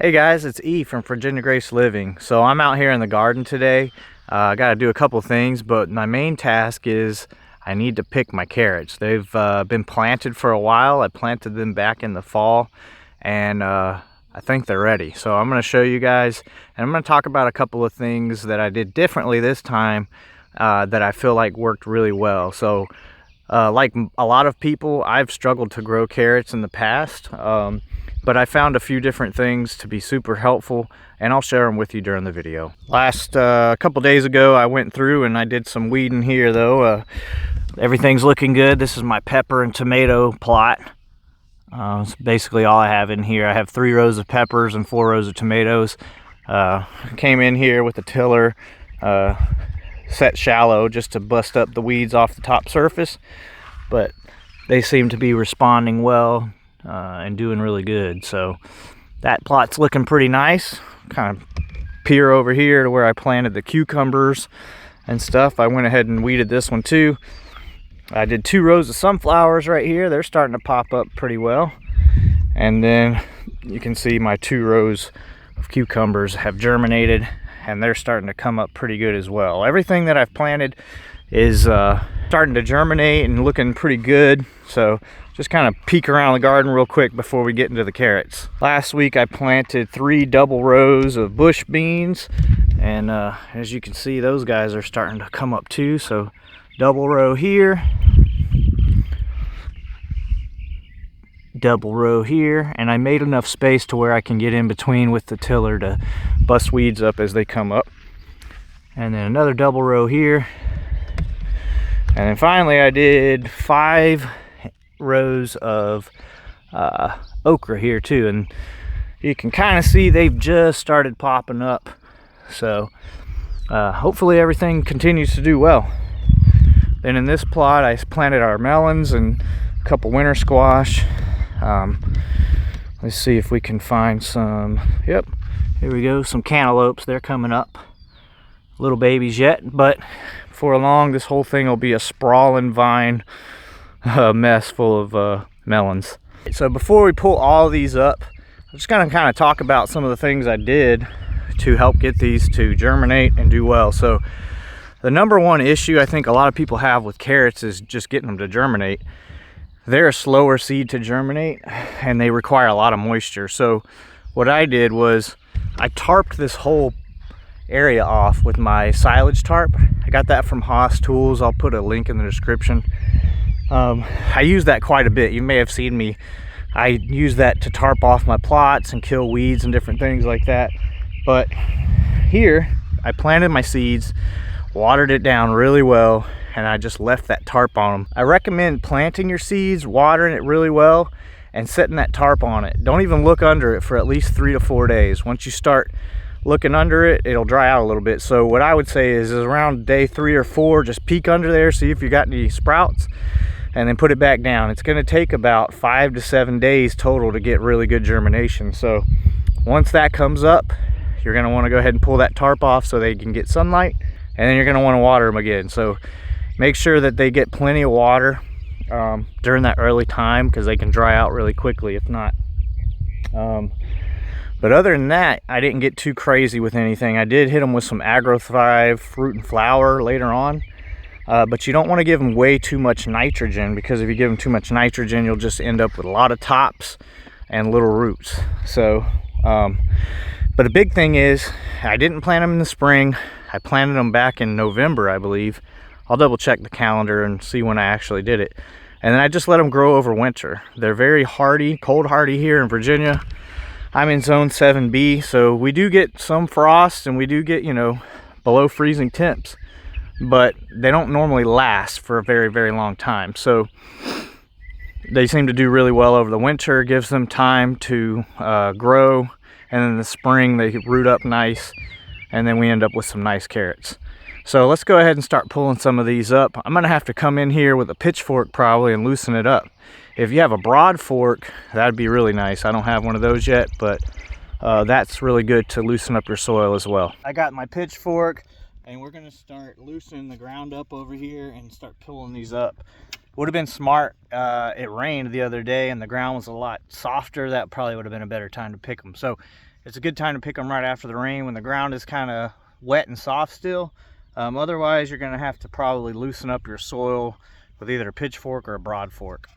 Hey guys, it's E from Virginia Grace Living. So I'm out here in the garden today. I got to do a couple things, but my main task is I need to pick my carrots. They've been planted for a while. I planted them back in the fall, and I think they're ready. So I'm going to show you guys, and I'm going to talk about a couple of things that I did differently this time that I feel like worked really well. So like a lot of people, I've struggled to grow carrots in the past. But I found a few different things to be super helpful, and I'll share them with you during the video. Last couple days ago, I went through and I did some weeding here though. Everything's looking good. This is my pepper and tomato plot. It's basically all I have in here. I have 3 rows of peppers and 4 rows of tomatoes. Came in here with a tiller, set shallow just to bust up the weeds off the top surface, but they seem to be responding well and doing really good. So that plot's looking pretty nice. Kind of peer over here to where I planted the cucumbers and stuff. I went ahead and weeded this one too. I did 2 rows of sunflowers right here. They're starting to pop up pretty well. And then you can see my 2 rows of cucumbers have germinated, and they're starting to come up pretty good as well. Everything that I've planted is starting to germinate and looking pretty good. So just kind of peek around the garden real quick before we get into the carrots. Last week I planted 3 double rows of bush beans, and as you can see, those guys are starting to come up too. So double row here, double row here, and I made enough space to where I can get in between with the tiller to bust weeds up as they come up. And then another double row here, and then finally I did 5 rows of okra here too, and you can kind of see they've just started popping up. So hopefully everything continues to do well. Then in this plot I planted our melons and a couple winter squash. Let's see if we can find some. Yep, here we go, some cantaloupes. They're coming up, little babies yet, but before long this whole thing will be a sprawling vine mess full of melons. So before we pull all these up, I'm just gonna kind of talk about some of the things I did to help get these to germinate and do well. So the number one issue I think a lot of people have with carrots is just getting them to germinate. They're a slower seed to germinate, and they require a lot of moisture. So what I did was I tarped this whole area off with my silage tarp. I got that from Haas Tools. I'll put a link in the description. I use that quite a bit. You may have seen me. I use that to tarp off my plots and kill weeds and different things like that. But here, I planted my seeds, watered it down really well, and I just left that tarp on them. I recommend planting your seeds, watering it really well, and setting that tarp on it. Don't even look under it for at least 3 to 4 days. Once you start looking under it, it'll dry out a little bit. So what I would say is around day 3 or 4, just peek under there, see if you got any sprouts, and then put it back down. It's gonna take about 5 to 7 days total to get really good germination. So once that comes up, you're gonna wanna go ahead and pull that tarp off so they can get sunlight, and then you're gonna wanna water them again. So make sure that they get plenty of water during that early time, because they can dry out really quickly if not. But other than that, I didn't get too crazy with anything. I did hit them with some AgroThrive fruit and flower later on. But you don't want to give them way too much nitrogen, because if you give them too much nitrogen, you'll just end up with a lot of tops and little roots. So, but the big thing is, I didn't plant them in the spring. I planted them back in November, I believe. I'll double check the calendar and see when I actually did it. And then I just let them grow over winter. They're very hardy, cold hardy here in Virginia. I'm in zone 7B, so we do get some frost and we do get, you know, below freezing temps, but they don't normally last for a very, very long time. So they seem to do really well over the winter. It gives them time to grow, and in the spring they root up nice, and then we end up with some nice carrots. So let's go ahead and start pulling some of these up. I'm gonna have to come in here with a pitchfork probably and loosen it up. If you have a broad fork, that'd be really nice. I don't have one of those yet, but that's really good to loosen up your soil as well. I got my pitchfork, and we're gonna start loosening the ground up over here and start pulling these up. Would have been smart. It rained the other day and the ground was a lot softer. That probably would have been a better time to pick them. So it's a good time to pick them right after the rain when the ground is kind of wet and soft still. Otherwise, you're going to have to probably loosen up your soil with either a pitchfork or a broad fork.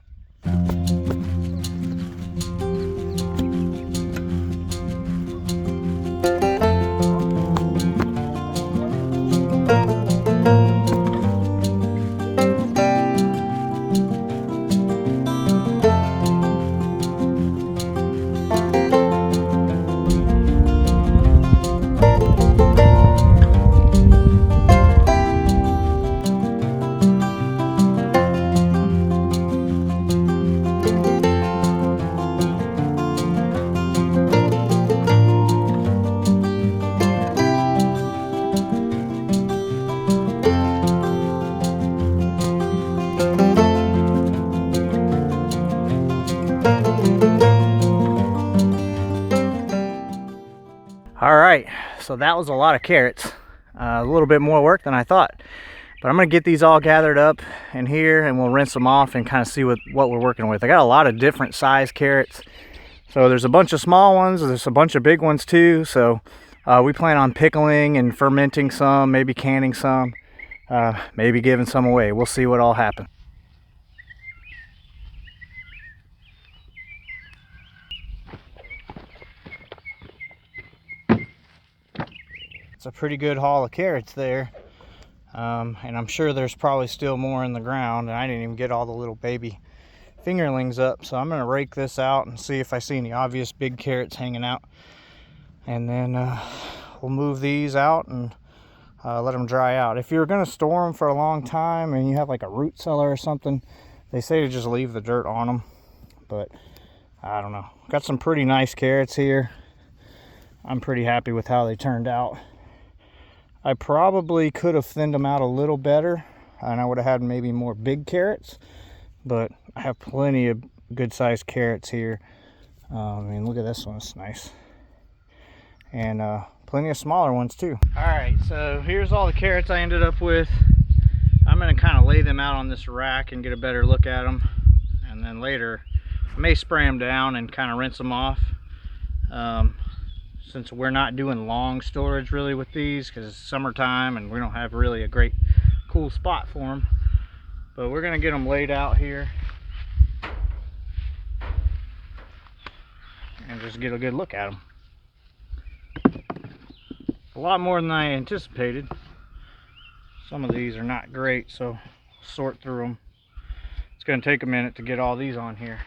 All right, so that was a lot of carrots, a little bit more work than I thought, but I'm gonna get these all gathered up in here and we'll rinse them off and kind of see what we're working with. I got a lot of different size carrots, so there's a bunch of small ones, there's a bunch of big ones too, so we plan on pickling and fermenting some, maybe canning some, maybe giving some away. We'll see what all happens. It's a pretty good haul of carrots there, and I'm sure there's probably still more in the ground, and I didn't even get all the little baby fingerlings up, so I'm going to rake this out and see if I see any obvious big carrots hanging out, and then we'll move these out and let them dry out. If you're going to store them for a long time and you have like a root cellar or something, they say to just leave the dirt on them, but I don't know. Got some pretty nice carrots here. I'm pretty happy with how they turned out. I probably could have thinned them out a little better and I would have had maybe more big carrots, but I have plenty of good sized carrots here. I mean, look at this one, it's nice. And plenty of smaller ones too. All right, so here's all the carrots I ended up with. I'm gonna kind of lay them out on this rack and get a better look at them. And then later, I may spray them down and kind of rinse them off. Since we're not doing long storage really with these because it's summertime and we don't have really a great cool spot for them, but we're gonna get them laid out here and just get a good look at them. A lot more than I anticipated. Some of these are not great, so sort through them. It's gonna take a minute to get all these on here.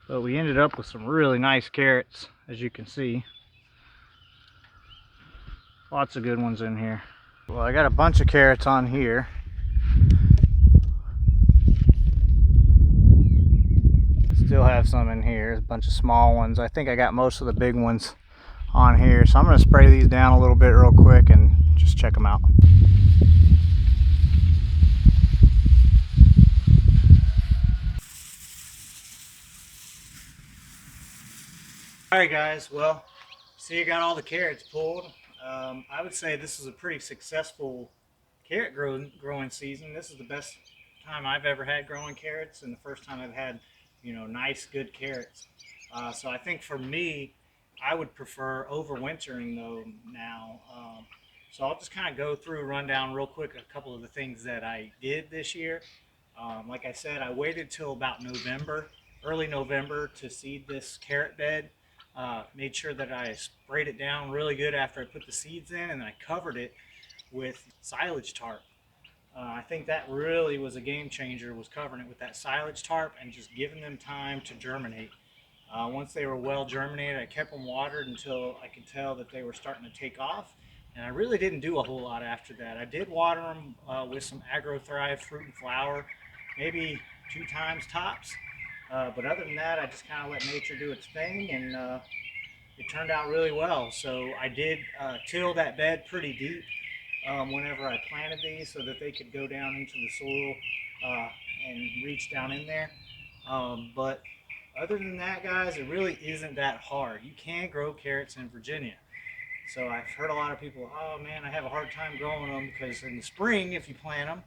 But we ended up with some really nice carrots, as you can see. Lots of good ones in here. Well, I got a bunch of carrots on here. Still have some in here, a bunch of small ones. I think I got most of the big ones on here. So I'm gonna spray these down a little bit real quick and just check them out. Alright guys, well, see, you got all the carrots pulled. I would say this is a pretty successful carrot growing season. This is the best time I've ever had growing carrots and the first time I've had, you know, nice good carrots. So I think for me, I would prefer overwintering though now. So I'll just kind of go through, run down real quick a couple of the things that I did this year. Like I said, I waited till about November, early November to seed this carrot bed. Made sure that I sprayed it down really good after I put the seeds in, and then I covered it with silage tarp. I think that really was a game changer, was covering it with that silage tarp and just giving them time to germinate. Once they were well germinated, I kept them watered until I could tell that they were starting to take off, and I really didn't do a whole lot after that. I did water them with some AgroThrive fruit and flower, maybe 2 times tops. But other than that, I just kind of let nature do its thing, and it turned out really well. So I did till that bed pretty deep whenever I planted these so that they could go down into the soil and reach down in there. But other than that, guys, it really isn't that hard. You can grow carrots in Virginia. So I've heard a lot of people, oh man, I have a hard time growing them because in the spring, if you plant them,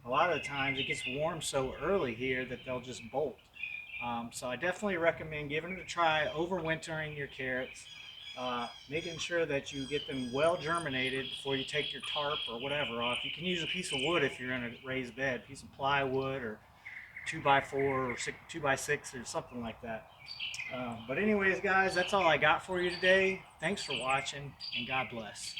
a lot of the times it gets warm so early here that they'll just bolt. So I definitely recommend giving it a try, overwintering your carrots, making sure that you get them well germinated before you take your tarp or whatever off. You can use a piece of wood if you're in a raised bed, a piece of plywood or 2x4 or 2x6 or something like that. But anyways, guys, that's all I got for you today. Thanks for watching, and God bless.